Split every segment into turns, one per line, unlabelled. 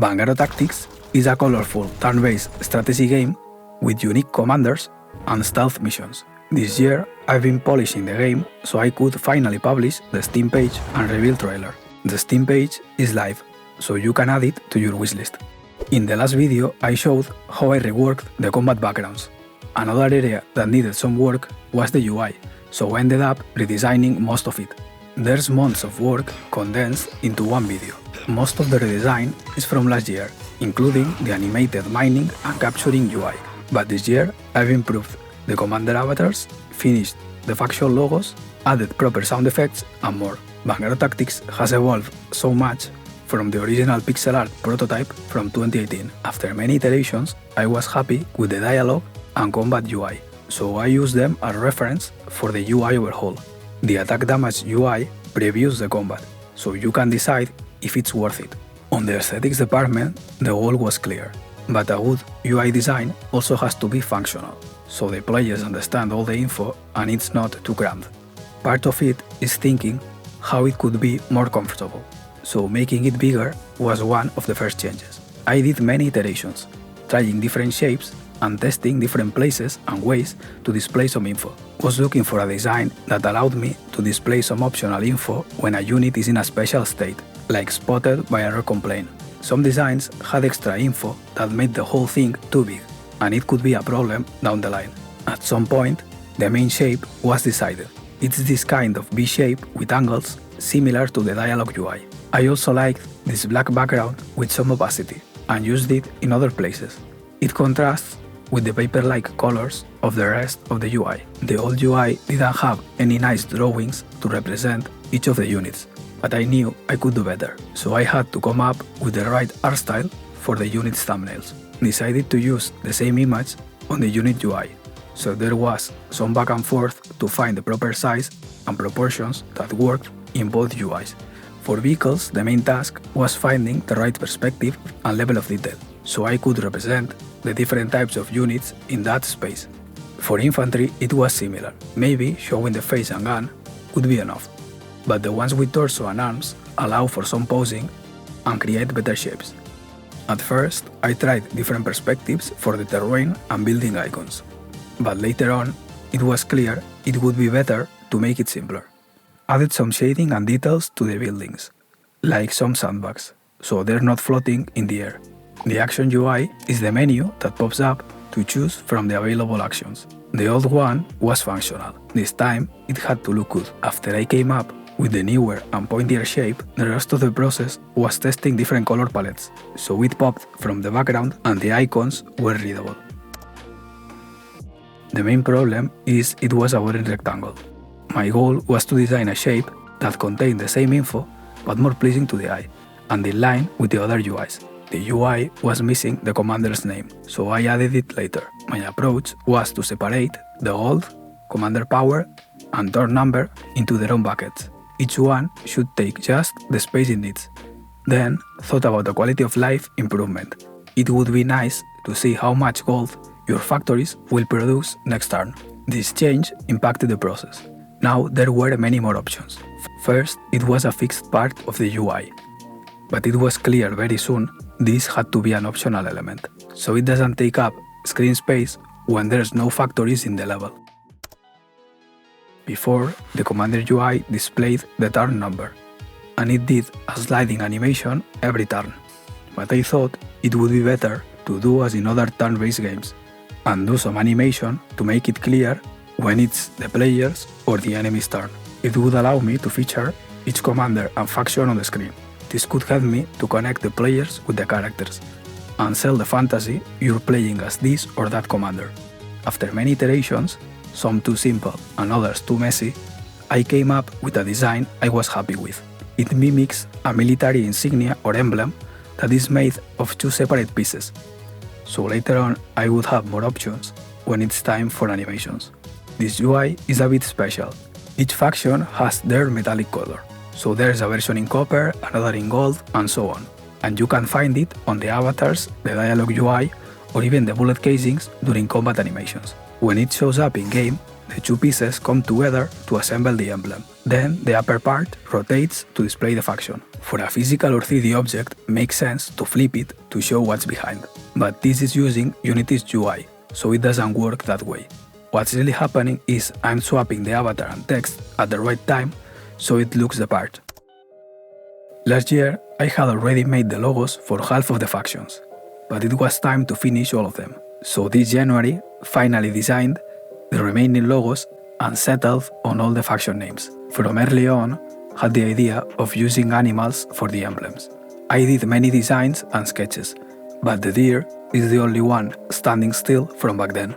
Vangaro Tactics is a colorful turn-based strategy game with unique commanders and stealth missions. This year, I've been polishing the game so I could finally publish the Steam page and reveal trailer. The Steam page is live, so you can add it to your wishlist. In the last video, I showed how I reworked the combat backgrounds. Another area that needed some work was the UI, so I ended up redesigning most of it. There's months of work condensed into one video. Most of the redesign is from last year, including the animated mining and capturing UI. But this year, I've improved the commander avatars, finished the faction logos, added proper sound effects, and more. Vangaro Tactics has evolved so much from the original pixel art prototype from 2018. After many iterations, I was happy with the dialogue and combat UI, so I used them as reference for the UI overhaul. The attack damage UI previews the combat, so you can decide if it's worth it. On the aesthetics department, the goal was clear, but a good UI design also has to be functional, so the players understand all the info and it's not too cramped. Part of it is thinking how it could be more comfortable, so making it bigger was one of the first changes. I did many iterations, trying different shapes and testing different places and ways to display some info. Was looking for a design that allowed me to display some optional info when a unit is in a special state, like spotted by a recon plane. Some designs had extra info that made the whole thing too big, and it could be a problem down the line. At some point, the main shape was decided. It's this kind of V shape with angles similar to the dialogue UI. I also liked this black background with some opacity, and used it in other places. It contrasts with the paper-like colors of the rest of the UI. The old UI didn't have any nice drawings to represent each of the units, but I knew I could do better, so I had to come up with the right art style for the unit's thumbnails. Decided to use the same image on the unit UI, so there was some back and forth to find the proper size and proportions that worked in both UIs. For vehicles, the main task was finding the right perspective and level of detail, so I could represent the different types of units in that space. For infantry, it was similar. Maybe showing the face and gun would be enough, but the ones with torso and arms allow for some posing and create better shapes. At first, I tried different perspectives for the terrain and building icons, but later on, it was clear it would be better to make it simpler. Added some shading and details to the buildings, like some sandbags, so they're not floating in the air. The action UI is the menu that pops up to choose from the available actions. The old one was functional. This time, it had to look good. After I came up with the newer and pointier shape, the rest of the process was testing different color palettes, so it popped from the background and the icons were readable. The main problem is it was a boring rectangle. My goal was to design a shape that contained the same info but more pleasing to the eye, and in line with the other UIs. The UI was missing the commander's name, so I added it later. My approach was to separate the gold, commander power, and turn number into their own buckets. Each one should take just the space it needs. Then thought about the quality of life improvement. It would be nice to see how much gold your factories will produce next turn. This change impacted the process. Now there were many more options. First, it was a fixed part of the UI, but it was clear very soon this had to be an optional element, so it doesn't take up screen space when there's no factories in the level. Before, the commander UI displayed the turn number, and it did a sliding animation every turn, but I thought it would be better to do as in other turn-based games, and do some animation to make it clear when it's the player's or the enemy's turn. It would allow me to feature each commander and faction on the screen. This could help me to connect the players with the characters, and sell the fantasy you're playing as this or that commander. After many iterations, some too simple and others too messy, I came up with a design I was happy with. It mimics a military insignia or emblem that is made of two separate pieces, so later on I would have more options when it's time for animations. This UI is a bit special. Each faction has their metallic color, so there's a version in copper, another in gold, and so on, and you can find it on the avatars, the dialogue UI, or even the bullet casings during combat animations. When it shows up in-game, the two pieces come together to assemble the emblem. Then the upper part rotates to display the faction. For a physical or 3D object, makes sense to flip it to show what's behind. But this is using Unity's UI, so it doesn't work that way. What's really happening is I'm swapping the avatar and text at the right time, so it looks the part. Last year, I had already made the logos for half of the factions, but it was time to finish all of them. So this January, finally designed the remaining logos and settled on all the faction names. From early on, had the idea of using animals for the emblems. I did many designs and sketches, but the deer is the only one standing still from back then.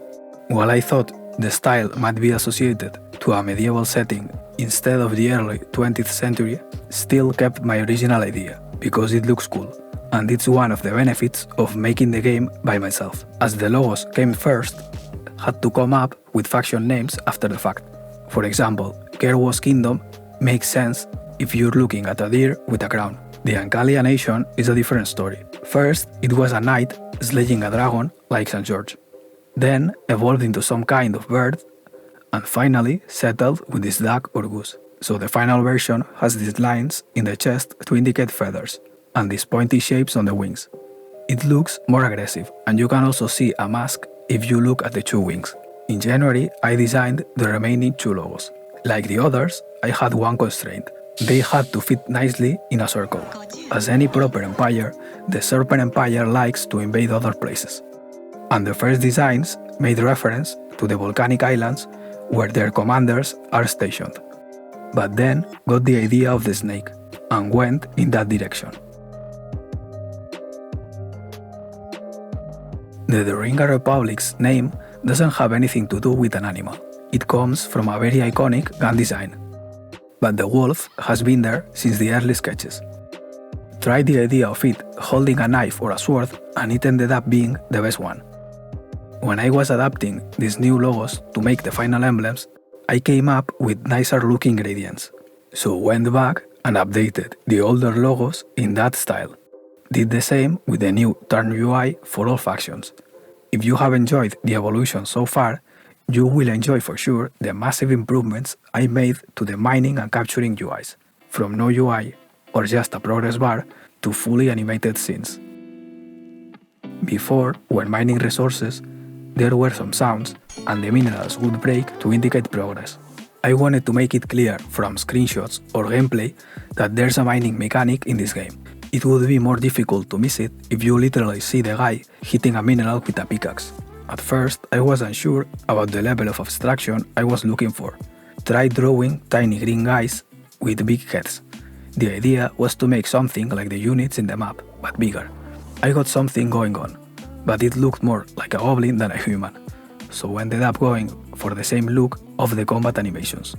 While I thought the style might be associated to a medieval setting instead of the early 20th century, still kept my original idea, because it looks cool, and it's one of the benefits of making the game by myself. As the logos came first, had to come up with faction names after the fact. For example, Kerwas Kingdom makes sense if you're looking at a deer with a crown. The Ancalia Nation is a different story. First, it was a knight slaying a dragon like St. George. Then evolved into some kind of bird, and finally settled with this duck or goose. So the final version has these lines in the chest to indicate feathers, and these pointy shapes on the wings. It looks more aggressive, and you can also see a mask if you look at the two wings. In January, I designed the remaining two logos. Like the others, I had one constraint. They had to fit nicely in a circle. As any proper empire, the Serpent Empire likes to invade other places. And the first designs made reference to the volcanic islands where their commanders are stationed. But then got the idea of the snake and went in that direction. The Ringa Republic's name doesn't have anything to do with an animal. It comes from a very iconic gun design. But the wolf has been there since the early sketches. Tried the idea of it holding a knife or a sword, and it ended up being the best one. When I was adapting these new logos to make the final emblems, I came up with nicer looking gradients. So went back and updated the older logos in that style. Did the same with the new Turn UI for all factions. If you have enjoyed the evolution so far, you will enjoy for sure the massive improvements I made to the mining and capturing UIs, from no UI or just a progress bar to fully animated scenes. Before, when mining resources, there were some sounds and the minerals would break to indicate progress. I wanted to make it clear from screenshots or gameplay that there's a mining mechanic in this game. It would be more difficult to miss it if you literally see the guy hitting a mineral with a pickaxe. At first, I wasn't sure about the level of abstraction I was looking for. Tried drawing tiny green guys with big heads. The idea was to make something like the units in the map, but bigger. I got something going on, but it looked more like a goblin than a human, so ended up going for the same look of the combat animations.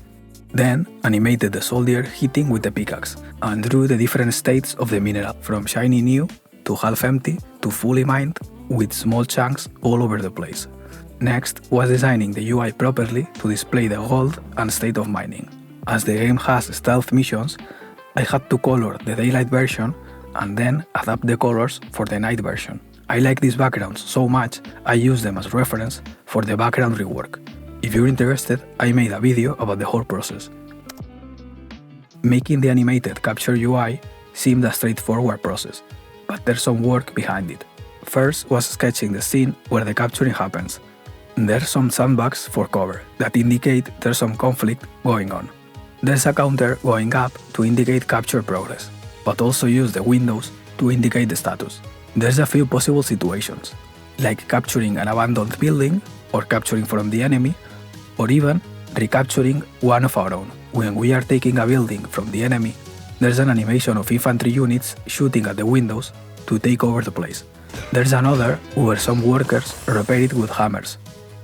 Then animated the soldier hitting with the pickaxe, and drew the different states of the mineral, from shiny new to half empty to fully mined, with small chunks all over the place. Next was designing the UI properly to display the gold and state of mining. As the game has stealth missions, I had to color the daylight version and then adapt the colors for the night version. I like these backgrounds so much I use them as reference for the background rework. If you're interested, I made a video about the whole process. Making the animated capture UI seemed a straightforward process, but there's some work behind it. First was sketching the scene where the capturing happens. There's some sandbags for cover that indicate there's some conflict going on. There's a counter going up to indicate capture progress, but also use the windows to indicate the status. There's a few possible situations, like capturing an abandoned building, or capturing from the enemy, or even recapturing one of our own. When we are taking a building from the enemy, there's an animation of infantry units shooting at the windows to take over the place. There's another where some workers repair it with hammers.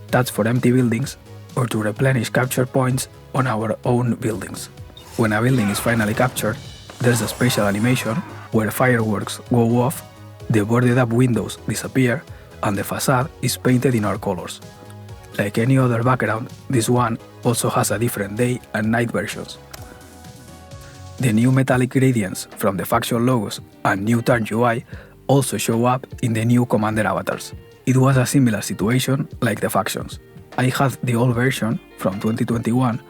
That's for empty buildings or to replenish capture points on our own buildings. When a building is finally captured, there's a special animation where fireworks go off, the boarded up windows disappear, and the facade is painted in our colors. Like any other background, this one also has a different day and night versions. The new metallic gradients from the faction logos and new Turn UI also show up in the new commander avatars. It was a similar situation like the factions. I had the old version from 2021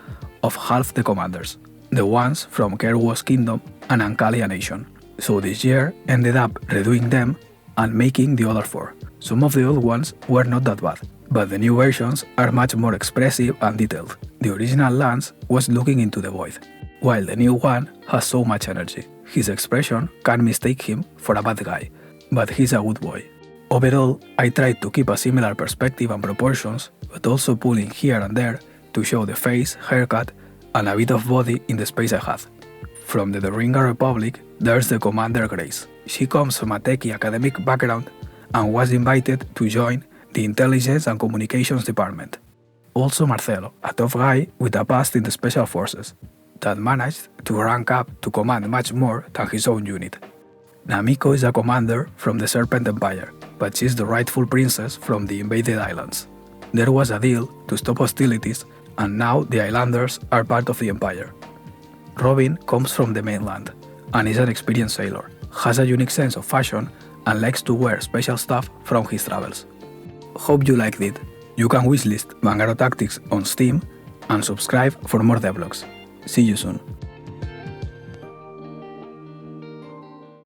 of half the commanders. The ones from Kerwas Kingdom and Ancalia Nation, so this year ended up redoing them and making the other 4. Some of the old ones were not that bad, but the new versions are much more expressive and detailed. The original Lance was looking into the void, while the new one has so much energy. His expression can mistake him for a bad guy, but he's a good boy. Overall, I tried to keep a similar perspective and proportions, but also pulling here and there to show the face, haircut, and a bit of body in the space I had. From the Vangaro Republic, there's the Commander Grace. She comes from a techie academic background and was invited to join the Intelligence and Communications Department. Also Marcelo, a tough guy with a past in the Special Forces, that managed to rank up to command much more than his own unit. Namiko is a commander from the Serpent Empire, but she's the rightful princess from the invaded islands. There was a deal to stop hostilities, and now the islanders are part of the Empire. Robin comes from the mainland, and is an experienced sailor, has a unique sense of fashion, and likes to wear special stuff from his travels. Hope you liked it. You can wishlist Vangaro Tactics on Steam, and subscribe for more devlogs. See you soon.